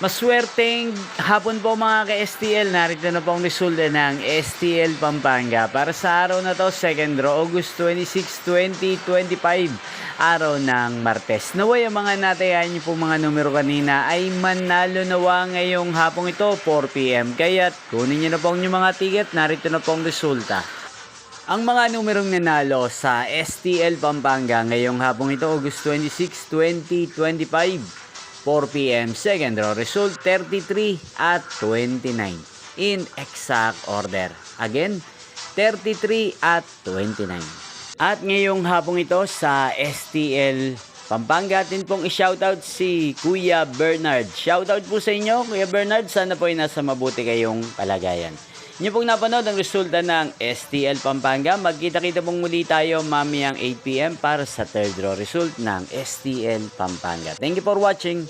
Maswerteng hapon po mga ka-STL. Narito na po ang resulta ng STL Pampanga para sa araw na to, 2nd draw, August 26, 2025, araw ng Martes. Naway ang mga natayan niyo po mga numero kanina ay manalo nawa ngayong hapong ito, 4 PM. Kaya't kunin niyo na po ang inyong mga ticket. Narito na po ang resulta. Ang mga numerong nanalo sa STL Pampanga ngayong hapong ito, August 26, 2025, 4 PM, 2nd draw, result 33 at 29 in exact order. Again, 33 at 29. At ngayong hapong ito sa STL Pampanga, atin pong i-shoutout si Kuya Bernard. Shoutout po sa inyo, Kuya Bernard. Sana po ay nasa mabuti kayong kalagayan. Inyo pong napanood ang resulta ng STL Pampanga. Magkita-kita pong muli tayo mamayang 8 PM para sa 3rd draw result ng STL Pampanga. Thank you for watching.